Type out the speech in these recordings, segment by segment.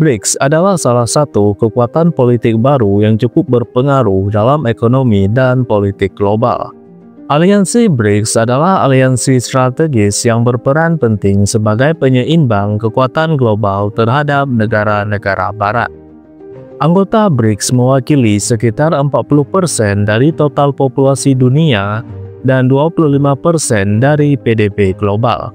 BRICS adalah salah satu kekuatan politik baru yang cukup berpengaruh dalam ekonomi dan politik global. Aliansi BRICS adalah aliansi strategis yang berperan penting sebagai penyeimbang kekuatan global terhadap negara-negara barat. Anggota BRICS mewakili sekitar 40% dari total populasi dunia dan 25% dari PDB global.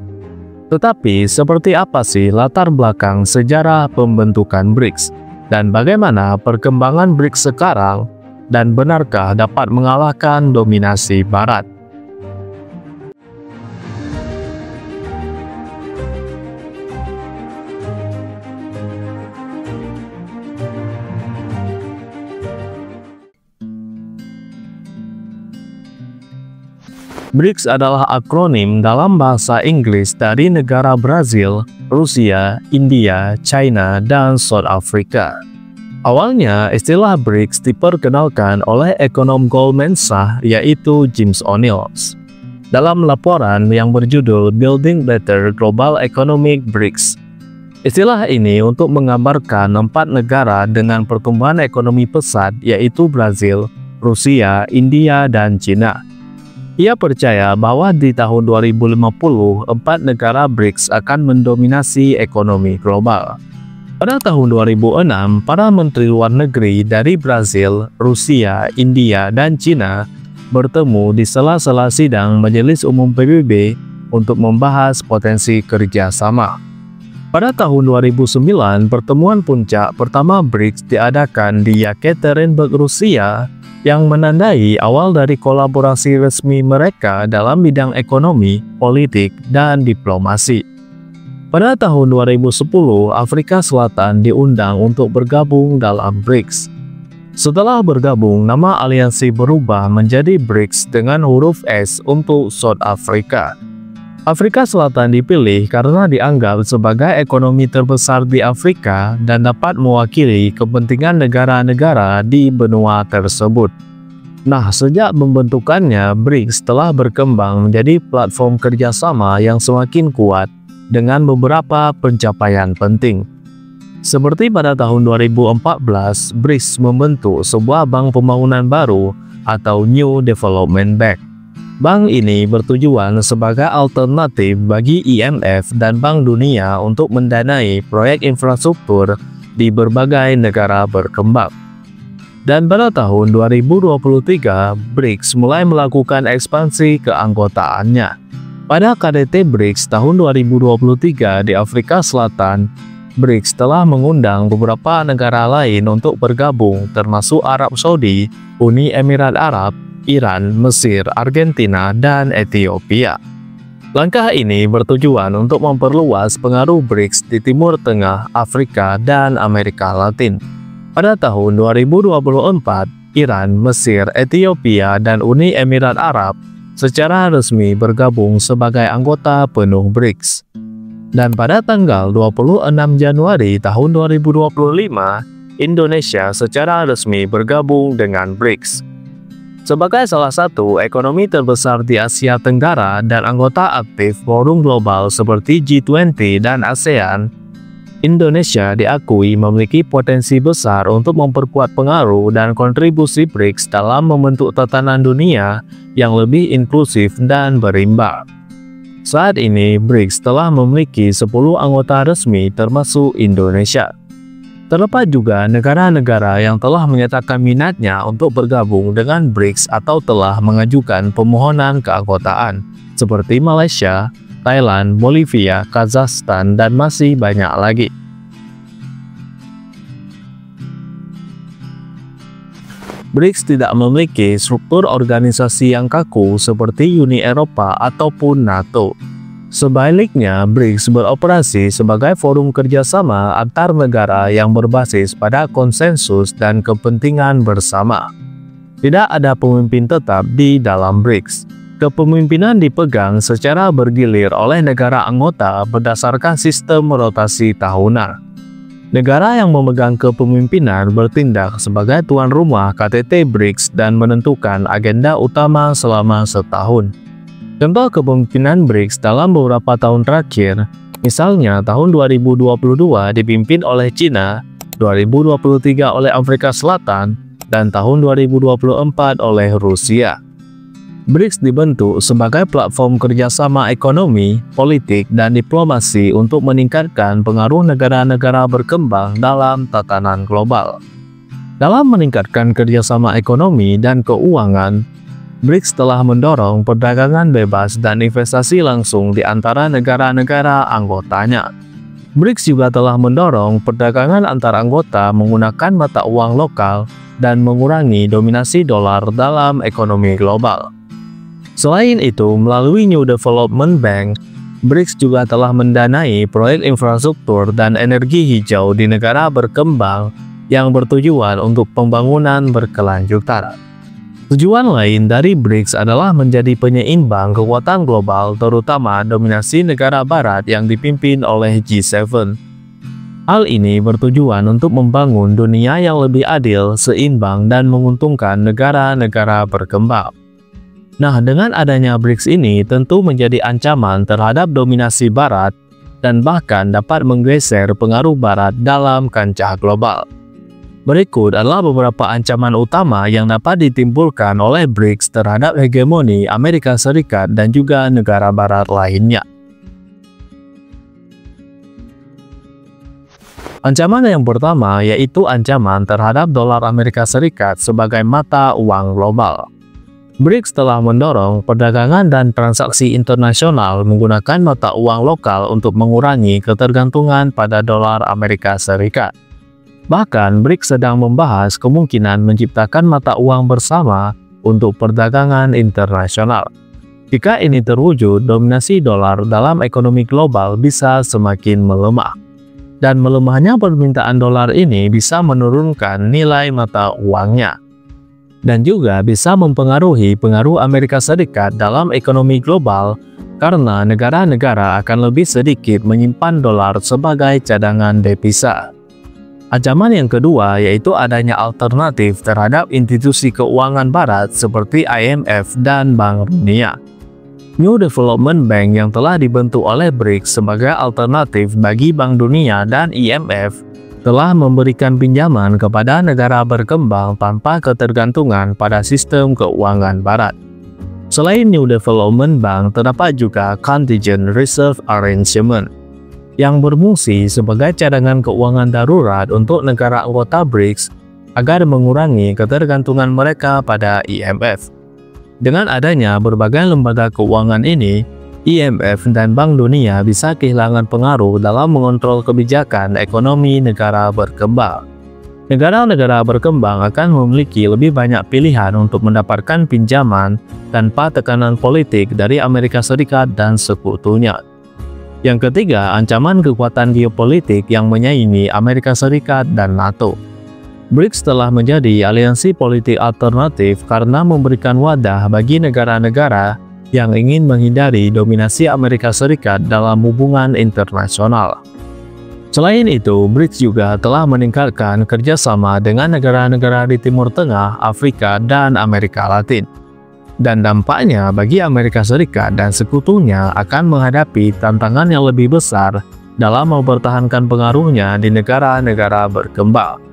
Tetapi seperti apa sih latar belakang sejarah pembentukan BRICS dan bagaimana perkembangan BRICS sekarang, dan benarkah dapat mengalahkan dominasi Barat? BRICS adalah akronim dalam bahasa Inggris dari negara Brazil, Rusia, India, China, dan South Africa. Awalnya, istilah BRICS diperkenalkan oleh ekonom Goldman Sachs, yaitu James O'Neill, dalam laporan yang berjudul Building Better Global Economic BRICS. Istilah ini untuk menggambarkan 4 negara dengan pertumbuhan ekonomi pesat, yaitu Brazil, Rusia, India, dan China. Ia percaya bahwa di tahun 2050, 4 negara BRICS akan mendominasi ekonomi global. Pada tahun 2006, para menteri luar negeri dari Brazil, Rusia, India, dan China bertemu di sela-sela sidang Majelis Umum PBB untuk membahas potensi kerjasama. Pada tahun 2009, pertemuan puncak pertama BRICS diadakan di Yekaterinburg, Rusia, yang menandai awal dari kolaborasi resmi mereka dalam bidang ekonomi, politik, dan diplomasi. Pada tahun 2010, Afrika Selatan diundang untuk bergabung dalam BRICS. Setelah bergabung, nama aliansi berubah menjadi BRICS dengan huruf S untuk South Africa. Afrika Selatan dipilih karena dianggap sebagai ekonomi terbesar di Afrika dan dapat mewakili kepentingan negara-negara di benua tersebut. Nah, sejak pembentukannya, BRICS telah berkembang menjadi platform kerjasama yang semakin kuat dengan beberapa pencapaian penting. Seperti pada tahun 2014, BRICS membentuk sebuah bank pembangunan baru atau New Development Bank. Bank ini bertujuan sebagai alternatif bagi IMF dan Bank Dunia untuk mendanai proyek infrastruktur di berbagai negara berkembang. Dan pada tahun 2023, BRICS mulai melakukan ekspansi keanggotaannya. Pada KTT BRICS tahun 2023 di Afrika Selatan, BRICS telah mengundang beberapa negara lain untuk bergabung, termasuk Arab Saudi, Uni Emirat Arab, Iran, Mesir, Argentina, dan Ethiopia. Langkah ini bertujuan untuk memperluas pengaruh BRICS di Timur Tengah, Afrika, dan Amerika Latin. Pada tahun 2024, Iran, Mesir, Ethiopia, dan Uni Emirat Arab secara resmi bergabung sebagai anggota penuh BRICS. Dan pada tanggal 26 Januari tahun 2025, Indonesia secara resmi bergabung dengan BRICS. Sebagai salah satu ekonomi terbesar di Asia Tenggara dan anggota aktif forum global seperti G20 dan ASEAN, Indonesia diakui memiliki potensi besar untuk memperkuat pengaruh dan kontribusi BRICS dalam membentuk tatanan dunia yang lebih inklusif dan berimbang. Saat ini, BRICS telah memiliki 10 anggota resmi termasuk Indonesia. Terdapat juga negara-negara yang telah menyatakan minatnya untuk bergabung dengan BRICS atau telah mengajukan permohonan keanggotaan, seperti Malaysia, Thailand, Bolivia, Kazakhstan, dan masih banyak lagi. BRICS tidak memiliki struktur organisasi yang kaku seperti Uni Eropa ataupun NATO. Sebaliknya, BRICS beroperasi sebagai forum kerjasama antar negara yang berbasis pada konsensus dan kepentingan bersama. Tidak ada pemimpin tetap di dalam BRICS. Kepemimpinan dipegang secara bergilir oleh negara anggota berdasarkan sistem rotasi tahunan. Negara yang memegang kepemimpinan bertindak sebagai tuan rumah KTT BRICS dan menentukan agenda utama selama setahun. Contoh kepemimpinan BRICS dalam beberapa tahun terakhir Misalnya, tahun 2022 dipimpin oleh China, 2023 oleh Afrika Selatan, dan tahun 2024 oleh Rusia. BRICS dibentuk sebagai platform kerjasama ekonomi, politik, dan diplomasi untuk meningkatkan pengaruh negara-negara berkembang dalam tatanan global. Dalam meningkatkan kerjasama ekonomi dan keuangan, BRICS telah mendorong perdagangan bebas dan investasi langsung di antara negara-negara anggotanya. BRICS juga telah mendorong perdagangan antar anggota menggunakan mata uang lokal dan mengurangi dominasi dolar dalam ekonomi global. Selain itu, melalui New Development Bank, BRICS juga telah mendanai proyek infrastruktur dan energi hijau di negara berkembang yang bertujuan untuk pembangunan berkelanjutan. Tujuan lain dari BRICS adalah menjadi penyeimbang kekuatan global, terutama dominasi negara barat yang dipimpin oleh G7. Hal ini bertujuan untuk membangun dunia yang lebih adil, seimbang, dan menguntungkan negara-negara berkembang. Nah, dengan adanya BRICS ini tentu menjadi ancaman terhadap dominasi barat dan bahkan dapat menggeser pengaruh barat dalam kancah global. Berikut adalah beberapa ancaman utama yang dapat ditimbulkan oleh BRICS terhadap hegemoni Amerika Serikat dan juga negara barat lainnya. Ancaman yang pertama yaitu ancaman terhadap dolar Amerika Serikat sebagai mata uang global. BRICS telah mendorong perdagangan dan transaksi internasional menggunakan mata uang lokal untuk mengurangi ketergantungan pada dolar Amerika Serikat. Bahkan, BRICS sedang membahas kemungkinan menciptakan mata uang bersama untuk perdagangan internasional. Jika ini terwujud, dominasi dolar dalam ekonomi global bisa semakin melemah. Dan melemahnya permintaan dolar ini bisa menurunkan nilai mata uangnya. Dan juga bisa mempengaruhi pengaruh Amerika Serikat dalam ekonomi global karena negara-negara akan lebih sedikit menyimpan dolar sebagai cadangan devisa. Ancaman yang kedua yaitu adanya alternatif terhadap institusi keuangan barat seperti IMF dan Bank Dunia. New Development Bank yang telah dibentuk oleh BRICS sebagai alternatif bagi Bank Dunia dan IMF telah memberikan pinjaman kepada negara berkembang tanpa ketergantungan pada sistem keuangan barat. Selain New Development Bank, terdapat juga Contingent Reserve Arrangement yang berfungsi sebagai cadangan keuangan darurat untuk negara anggota BRICS agar mengurangi ketergantungan mereka pada IMF. Dengan adanya berbagai lembaga keuangan ini, IMF dan Bank Dunia bisa kehilangan pengaruh dalam mengontrol kebijakan ekonomi negara berkembang. Negara-negara berkembang akan memiliki lebih banyak pilihan untuk mendapatkan pinjaman tanpa tekanan politik dari Amerika Serikat dan sekutunya. Yang ketiga, ancaman kekuatan geopolitik yang menyaingi Amerika Serikat dan NATO. BRICS telah menjadi aliansi politik alternatif karena memberikan wadah bagi negara-negara yang ingin menghindari dominasi Amerika Serikat dalam hubungan internasional. Selain itu, BRICS juga telah meningkatkan kerjasama dengan negara-negara di Timur Tengah, Afrika, dan Amerika Latin. Dan dampaknya bagi Amerika Serikat dan sekutunya akan menghadapi tantangan yang lebih besar dalam mempertahankan pengaruhnya di negara-negara berkembang.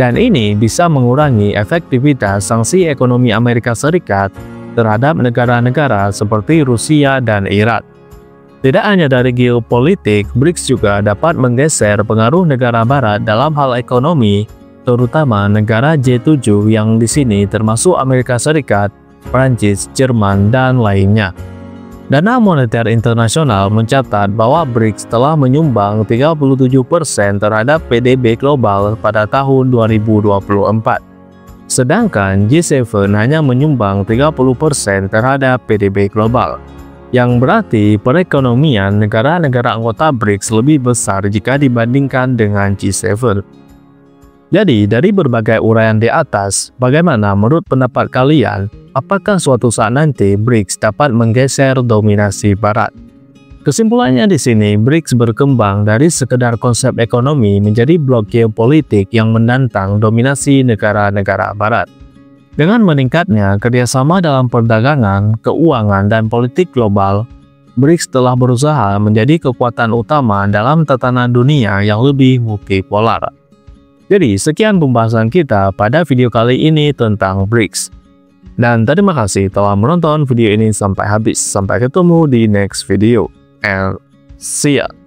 Dan ini bisa mengurangi efektivitas sanksi ekonomi Amerika Serikat terhadap negara-negara seperti Rusia dan Irak. Tidak hanya dari geopolitik, BRICS juga dapat menggeser pengaruh negara barat dalam hal ekonomi, terutama negara G7 yang di sini termasuk Amerika Serikat, Prancis, Jerman, dan lainnya. Dana Moneter Internasional mencatat bahwa BRICS telah menyumbang 37% terhadap PDB global pada tahun 2024. Sedangkan G7 hanya menyumbang 30% terhadap PDB global, yang berarti perekonomian negara-negara anggota BRICS lebih besar jika dibandingkan dengan G7. Jadi, dari berbagai uraian di atas, bagaimana menurut pendapat kalian, apakah suatu saat nanti BRICS dapat menggeser dominasi Barat? Kesimpulannya di sini, BRICS berkembang dari sekedar konsep ekonomi menjadi blok geopolitik yang menantang dominasi negara-negara Barat. Dengan meningkatnya kerjasama dalam perdagangan, keuangan, dan politik global, BRICS telah berusaha menjadi kekuatan utama dalam tatanan dunia yang lebih multipolar. Jadi, sekian pembahasan kita pada video kali ini tentang BRICS. Dan terima kasih telah menonton video ini sampai habis. Sampai ketemu di next video. And see ya.